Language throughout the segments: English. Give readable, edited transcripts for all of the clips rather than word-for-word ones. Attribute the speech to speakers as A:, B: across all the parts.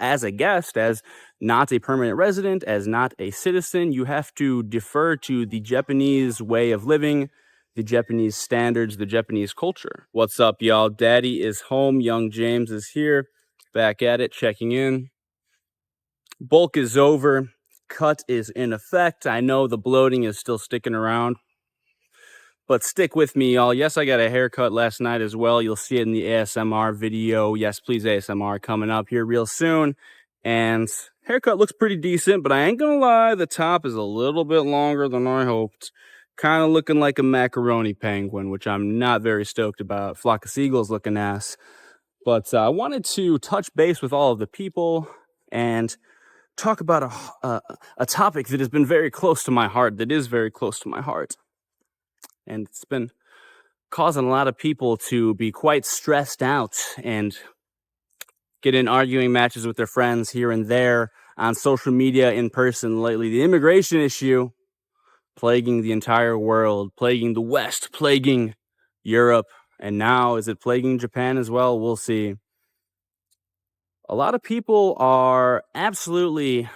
A: as a guest, as not a permanent resident, as not a citizen, you have to defer to the Japanese way of living, the Japanese standards, the Japanese culture. What's up, y'all? Daddy is home. Young James is here, back at it, checking in. Bulk is over. Cut is in effect. I know the bloating is still sticking around, but stick with me, y'all. Yes, I got a haircut last night as well. You'll see it in the ASMR video. Yes, please, ASMR coming up here real soon. And haircut looks pretty decent, but I ain't gonna lie, the top is a little bit longer than I hoped. Kind of looking like a macaroni penguin, which I'm not very stoked about. Flock of seagulls looking ass. But I wanted to touch base with all of the people and talk about a topic that has been very close to my heart, that is very close to my heart. And it's been causing a lot of people to be quite stressed out and get in arguing matches with their friends here and there on social media, in person lately. The immigration issue plaguing the entire world, plaguing the West, plaguing Europe, and now is it plaguing Japan as well? We'll see. A lot of people are absolutely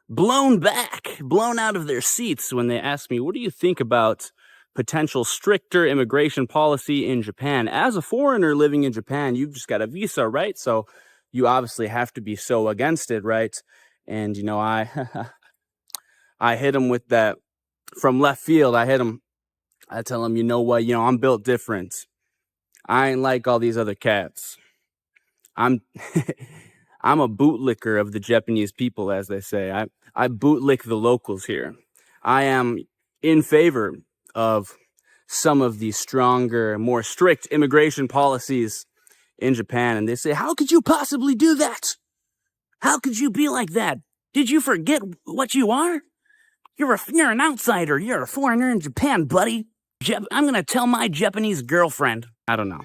A: blown back, blown out of their seats when they ask me, what do you think about potential stricter immigration policy in Japan? As a foreigner living in Japan, you've just got a visa, right? So you obviously have to be so against it, right? And, you know, I hit him with that from left field. I tell him, you know what, I'm built different. I ain't like all these other cats. I'm I'm a bootlicker of the Japanese people, as they say. I bootlick the locals here. I am in favor of some of the stronger, more strict immigration policies in Japan. And they say, how could you possibly do that? How could you be like that? Did you forget what you are? You're an outsider. You're a foreigner in Japan, buddy. I'm going to tell my Japanese girlfriend. I don't know.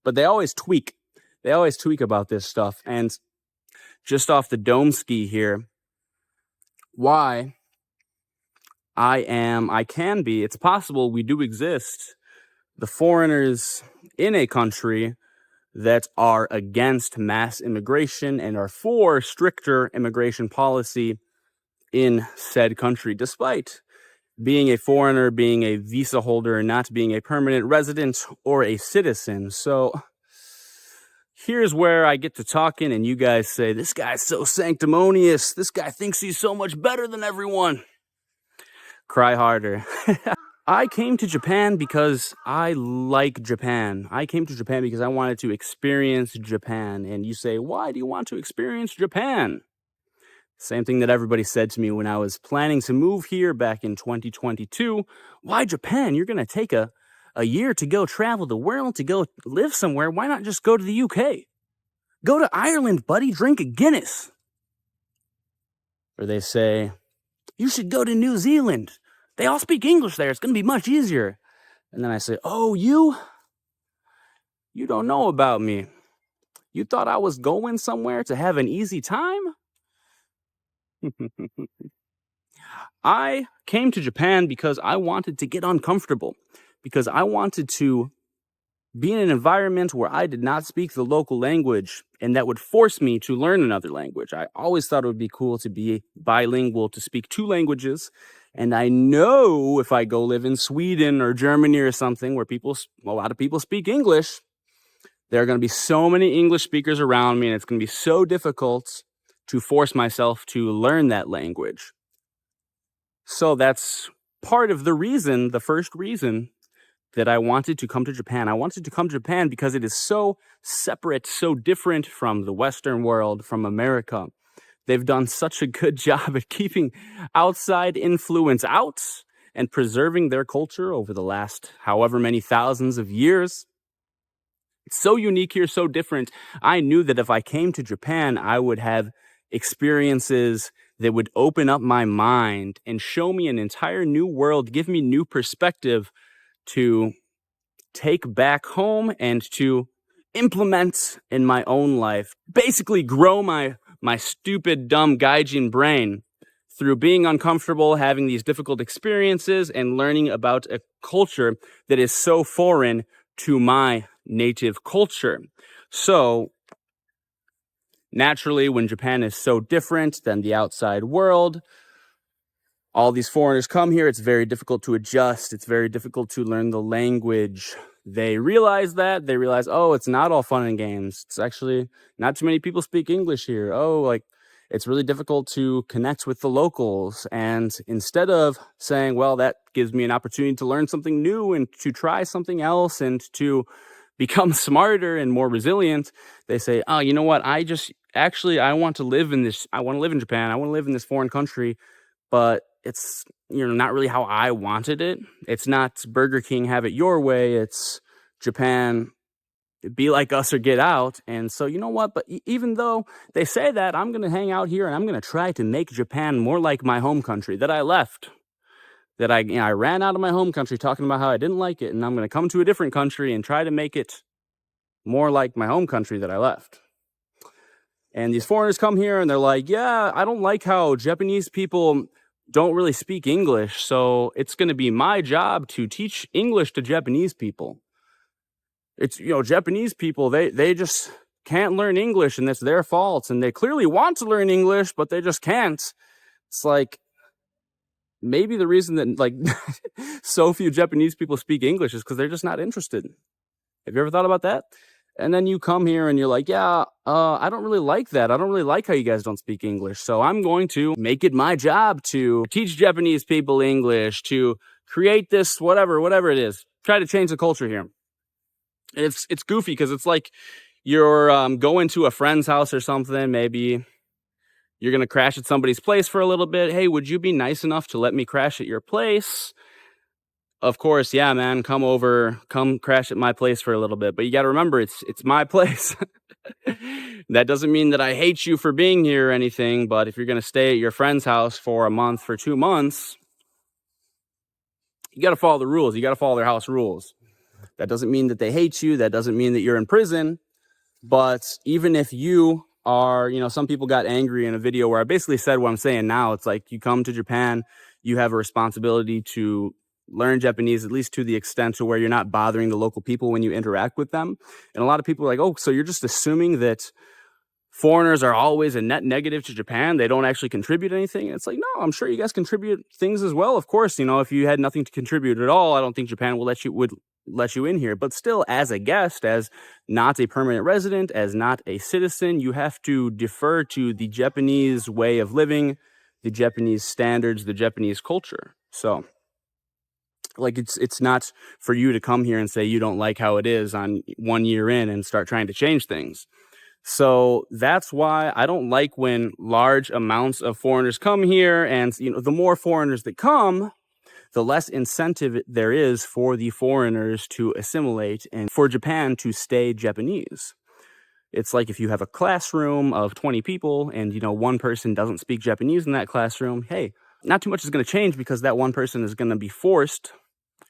A: But they always tweak. They always tweak about this stuff. And just off the dome ski here, why it's possible we do exist, the foreigners in a country that are against mass immigration and are for stricter immigration policy in said country, despite being a foreigner, being a visa holder, not being a permanent resident or a citizen. So here's where I get to talking and you guys say, this guy's so sanctimonious. This guy thinks he's so much better than everyone. Cry harder. I came to Japan because I like Japan. I came to Japan because I wanted to experience Japan. And you say, why do you want to experience Japan? Same thing that everybody said to me when I was planning to move here back in 2022. Why Japan? You're going to take a year to go travel the world, to go live somewhere. Why not just go to the UK? Go to Ireland, buddy. Drink a Guinness. Or they say, you should go to New Zealand. They all speak English there. It's going to be much easier. And then I say, oh, you don't know about me. You thought I was going somewhere to have an easy time? I came to Japan because I wanted to get uncomfortable, because I wanted to be in an environment where I did not speak the local language and that would force me to learn another language. I always thought it would be cool to be bilingual, to speak two languages. And I know if I go live in Sweden or Germany or something where a lot of people speak English, there are going to be so many English speakers around me, and it's going to be so difficult to force myself to learn that language. So that's part of the reason, the first reason that I wanted to come to Japan. I wanted to come to Japan because it is so separate, so different from the Western world, from America. They've done such a good job at keeping outside influence out and preserving their culture over the last however many thousands of years. It's so unique here, so different. I knew that if I came to Japan, I would have experiences that would open up my mind and show me an entire new world, give me new perspective to take back home and to implement in my own life. Basically grow my stupid, dumb gaijin brain through being uncomfortable, having these difficult experiences, and learning about a culture that is so foreign to my native culture. So Naturally, when Japan is so different than the outside world, all these foreigners come here, it's very difficult to adjust. It's very difficult to learn the language. They realize that. They realize, oh, it's not all fun and games. It's actually not too many people speak English here. Oh, like it's really difficult to connect with the locals. And instead of saying, well, that gives me an opportunity to learn something new and to try something else and to become smarter and more resilient, they say, oh, you know what? I want to live in Japan. I want to live in this foreign country, but it's not really how I wanted it. It's not Burger King, have it your way. It's Japan, be like us or get out. And so, you know what? But even though they say that, I'm going to hang out here and I'm going to try to make Japan more like my home country that I left. That I ran out of my home country talking about how I didn't like it, and I'm going to come to a different country and try to make it more like my home country that I left. And these foreigners come here and they're like, yeah, I don't like how Japanese people don't really speak English, so it's going to be my job to teach English to Japanese people. It's, Japanese people, they just can't learn English, and it's their fault, and they clearly want to learn English, but they just can't. It's like, maybe the reason that like so few Japanese people speak English is because they're just not interested. Have you ever thought about that? And then you come here and you're like, yeah, I don't really like that. I don't really like how you guys don't speak English. So I'm going to make it my job to teach Japanese people English, to create this, whatever it is. Try to change the culture here. It's goofy because it's like you're going to a friend's house or something. Maybe you're going to crash at somebody's place for a little bit. Hey, would you be nice enough to let me crash at your place? Of course, yeah, man, come crash at my place for a little bit. But you got to remember, it's my place. That doesn't mean that I hate you for being here or anything. But if you're going to stay at your friend's house for a month, for 2 months, you got to follow the rules. You got to follow their house rules. That doesn't mean that they hate you. That doesn't mean that you're in prison. But even if you are, some people got angry in a video where I basically said what I'm saying now. It's like you come to Japan, you have a responsibility to learn Japanese, at least to the extent to where you're not bothering the local people when you interact with them. And a lot of people are like, oh, so you're just assuming that foreigners are always a net negative to Japan. They don't actually contribute anything. And it's like, no, I'm sure you guys contribute things as well. Of course, if you had nothing to contribute at all, I don't think Japan would let you in here. But still, as a guest, as not a permanent resident, as not a citizen, you have to defer to the Japanese way of living, the Japanese standards, the Japanese culture. So like it's not for you to come here and say you don't like how it is on 1 year in and start trying to change things. So that's why I don't like when large amounts of foreigners come here, and the more foreigners that come, the less incentive there is for the foreigners to assimilate and for Japan to stay Japanese. It's like if you have a classroom of 20 people and, one person doesn't speak Japanese in that classroom, hey, not too much is going to change because that one person is going to be forced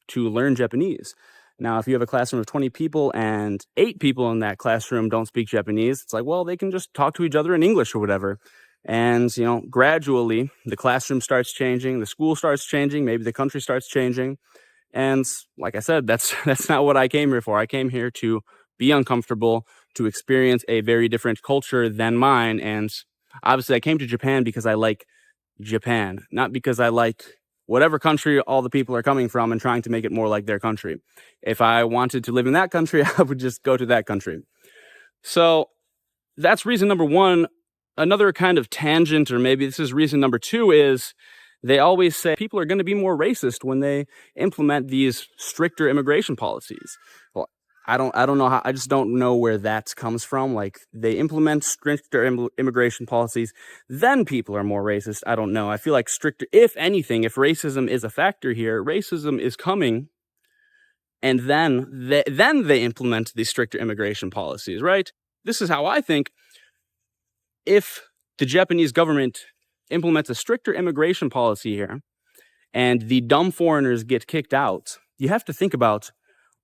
A: to learn Japanese. Now, if you have a classroom of 20 people and 8 people in that classroom don't speak Japanese, it's like, well, they can just talk to each other in English or whatever. And, gradually the classroom starts changing, the school starts changing, maybe the country starts changing. And like I said, that's not what I came here for. I came here to be uncomfortable, to experience a very different culture than mine. And obviously I came to Japan because I like Japan, not because I like whatever country all the people are coming from and trying to make it more like their country. If I wanted to live in that country, I would just go to that country. So that's reason number one. Another kind of tangent, or maybe this is reason number 2, is they always say people are going to be more racist when they implement these stricter immigration policies. Well, I don't know how, I just don't know where that comes from. Like they implement stricter immigration policies, then people are more racist. I don't know. I feel like stricter, if anything, if racism is a factor here, racism is coming, and then they implement these stricter immigration policies, right? This is how I think. If the Japanese government implements a stricter immigration policy here and the dumb foreigners get kicked out, you have to think about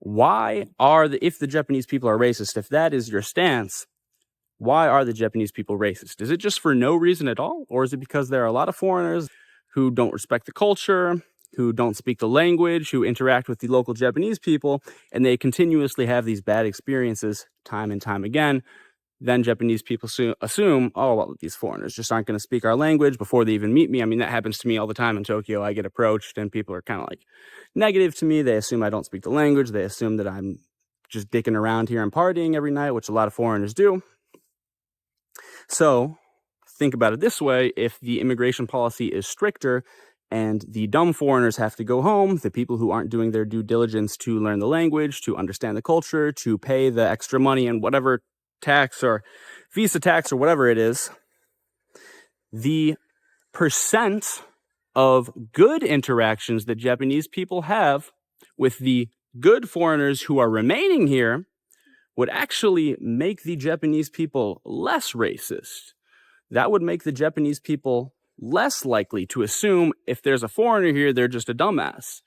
A: if the Japanese people are racist, if that is your stance, why are the Japanese people racist? Is it just for no reason at all? Or is it because there are a lot of foreigners who don't respect the culture, who don't speak the language, who interact with the local Japanese people, and they continuously have these bad experiences time and time again? then Japanese people assume, oh, well, these foreigners just aren't going to speak our language before they even meet me. I mean, that happens to me all the time in Tokyo. I get approached and people are kind of like negative to me. They assume I don't speak the language. They assume that I'm just dicking around here and partying every night, which a lot of foreigners do. So think about it this way. If the immigration policy is stricter and the dumb foreigners have to go home, the people who aren't doing their due diligence to learn the language, to understand the culture, to pay the extra money and whatever tax or visa tax or whatever it is, the percent of good interactions that Japanese people have with the good foreigners who are remaining here would actually make the Japanese people less racist. That would make the Japanese people less likely to assume if there's a foreigner here, they're just a dumbass.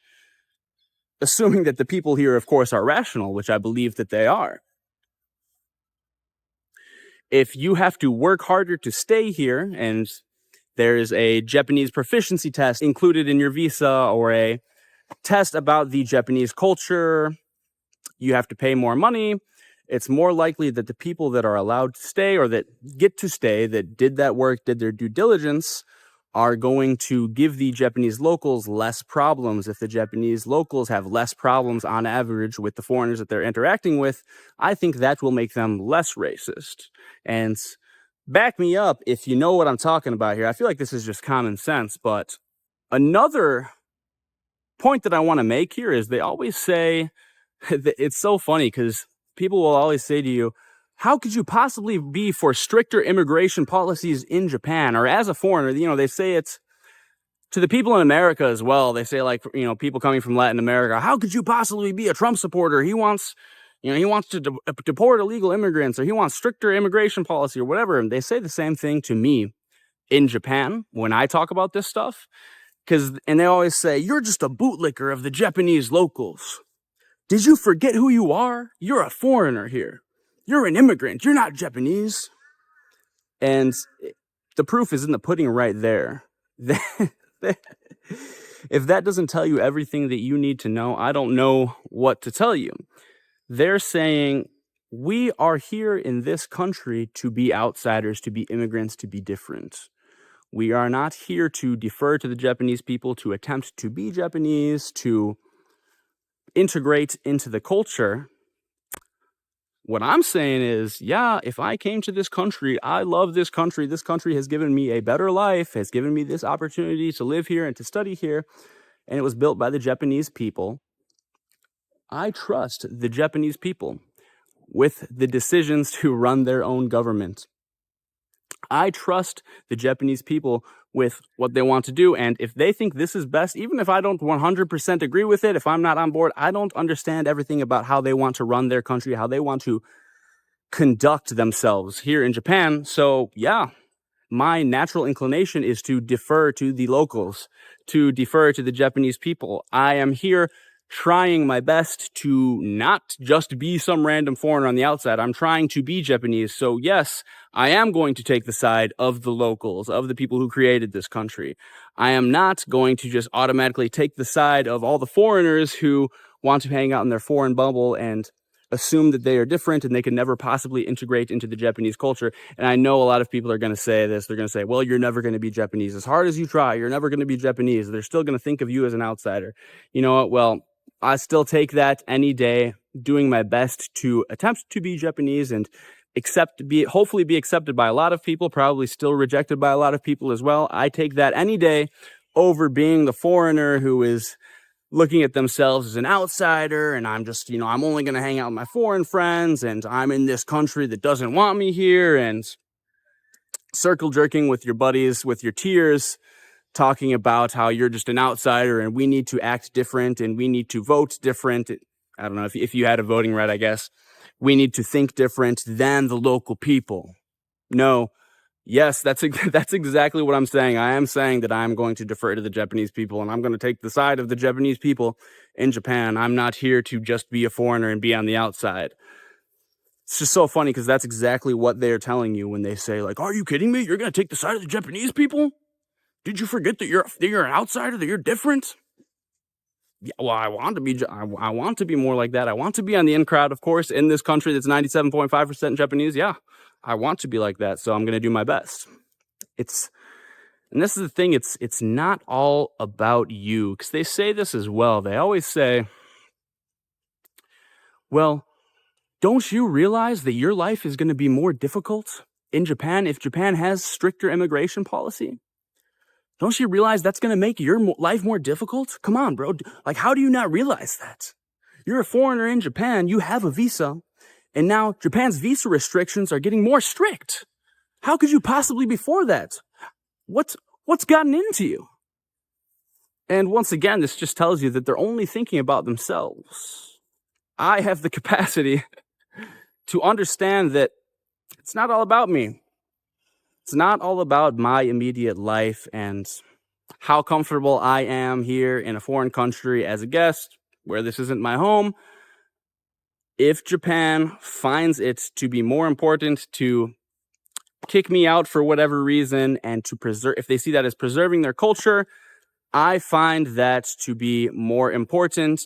A: Assuming that the people here, of course, are rational, which I believe that they are. If you have to work harder to stay here and there's a Japanese proficiency test included in your visa or a test about the Japanese culture, you have to pay more money. It's more likely that the people that are allowed to stay or that get to stay, that did that work, did their due diligence, are going to give the Japanese locals less problems. If the Japanese locals have less problems on average with the foreigners that they're interacting with, I think that will make them less racist. And back me up if you know what I'm talking about here. I feel like this is just common sense, but another point that I want to make here is they always say, it's so funny because people will always say to you, how could you possibly be for stricter immigration policies in Japan? Or as a foreigner, they say it's to the people in America as well. They say, like, people coming from Latin America, how could you possibly be a Trump supporter? He wants to deport illegal immigrants, or he wants stricter immigration policy or whatever. And they say the same thing to me in Japan when I talk about this stuff. And they always say, you're just a bootlicker of the Japanese locals. Did you forget who you are? You're a foreigner here. You're an immigrant. You're not Japanese. And the proof is in the pudding right there. If that doesn't tell you everything that you need to know, I don't know what to tell you. They're saying, we are here in this country to be outsiders, to be immigrants, to be different. We are not here to defer to the Japanese people, to attempt to be Japanese, to integrate into the culture. What I'm saying is, yeah, if I came to this country, I love this country. This country has given me a better life, has given me this opportunity to live here and to study here, and it was built by the Japanese people. I trust the Japanese people with the decisions to run their own government. I trust the Japanese people with what they want to do. And if they think this is best, even if I don't 100% agree with it, if I'm not on board, I don't understand everything about how they want to run their country, how they want to conduct themselves here in Japan. So yeah, my natural inclination is to defer to the locals, to defer to the Japanese people. I am here trying my best to not just be some random foreigner on the outside. I'm trying to be Japanese. So yes, I am going to take the side of the locals, of the people who created this country. I am not going to just automatically take the side of all the foreigners who want to hang out in their foreign bubble and assume that they are different and they can never possibly integrate into the Japanese culture. And I know a lot of people are going to say this. They're going to say, well, you're never going to be Japanese. As hard as you try, you're never going to be Japanese. They're still going to think of you as an outsider. You know what? Well, I still take that any day, doing my best to attempt to be Japanese and hopefully be accepted by a lot of people, probably still rejected by a lot of people as well. I take that any day over being the foreigner who is looking at themselves as an outsider, and I'm just, I'm only going to hang out with my foreign friends, and I'm in this country that doesn't want me here, and circle jerking with your buddies, with your tears, talking about how you're just an outsider and we need to act different and we need to vote different. I don't know if you had a voting right, I guess. We need to think different than the local people. No. Yes, that's exactly what I'm saying. I am saying that I'm going to defer to the Japanese people and I'm going to take the side of the Japanese people in Japan. I'm not here to just be a foreigner and be on the outside. It's just so funny because that's exactly what they're telling you when they say, like, are you kidding me? You're going to take the side of the Japanese people? Did you forget that you're an outsider, that you're different? Yeah, well, I want to be more like that. I want to be on the in crowd, of course, in this country that's 97.5% Japanese. Yeah, I want to be like that, so I'm going to do my best. And this is the thing, it's not all about you, because they say this as well. They always say, well, don't you realize that your life is going to be more difficult in Japan if Japan has stricter immigration policy? Don't you realize that's going to make your life more difficult? Come on, bro. Like, how do you not realize that? You're a foreigner in Japan, you have a visa, and now Japan's visa restrictions are getting more strict. How could you possibly be for that? What's gotten into you? And once again, this just tells you that they're only thinking about themselves. I have the capacity to understand that it's not all about me. It's not all about my immediate life and how comfortable I am here in a foreign country as a guest, where this isn't my home. If Japan finds it to be more important to kick me out for whatever reason and to preserve, if they see that as preserving their culture, I find that to be more important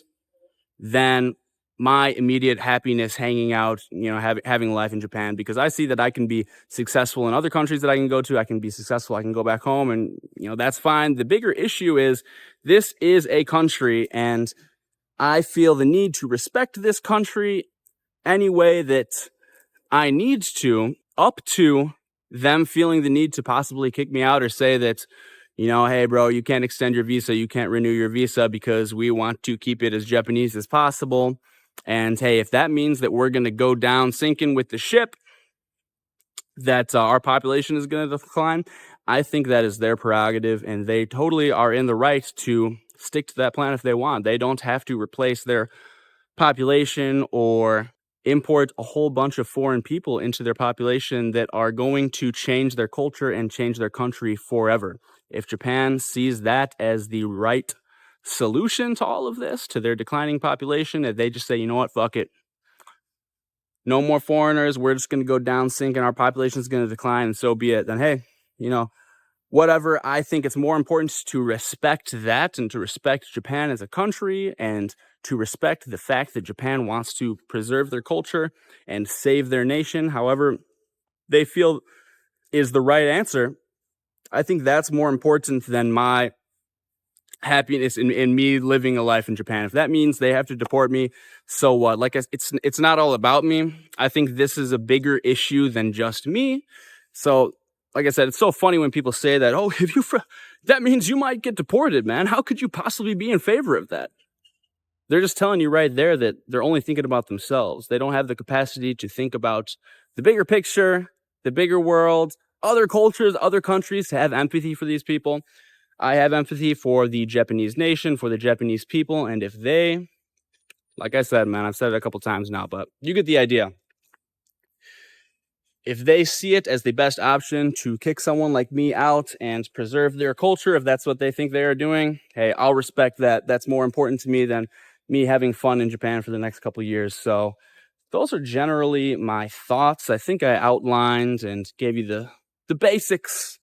A: than my immediate happiness hanging out, having life in Japan, because I see that I can be successful in other countries that I can go to. I can be successful. I can go back home, and, that's fine. The bigger issue is this is a country, and I feel the need to respect this country any way that I need to, up to them feeling the need to possibly kick me out or say that, hey, bro, you can't extend your visa. You can't renew your visa because we want to keep it as Japanese as possible. And hey, if that means that we're going to go down sinking with the ship, that our population is going to decline, I think that is their prerogative, and they totally are in the right to stick to that plan if they want. They don't have to replace their population or import a whole bunch of foreign people into their population that are going to change their culture and change their country forever. If Japan sees that as the right solution to all of this, to their declining population, that they just say, you know what, fuck it. No more foreigners. We're just going to go down sink and our population is going to decline, and so be it. Then, hey, whatever. I think it's more important to respect that and to respect Japan as a country and to respect the fact that Japan wants to preserve their culture and save their nation, however they feel is the right answer. I think that's more important than my happiness in me living a life in Japan. If that means they have to deport me, so what? Like, it's not all about me. I think this is a bigger issue than just me. So, like I said, it's so funny when people say that, oh, that means you might get deported, man. How could you possibly be in favor of that? They're just telling you right there that they're only thinking about themselves. They don't have the capacity to think about the bigger picture, the bigger world, other cultures, other countries, to have empathy for these people. I have empathy for the Japanese nation, for the Japanese people, and if they, like I said, man, I've said it a couple times now, but you get the idea. If they see it as the best option to kick someone like me out and preserve their culture, if that's what they think they are doing, hey, I'll respect that. That's more important to me than me having fun in Japan for the next couple of years. So those are generally my thoughts. I think I outlined and gave you the basics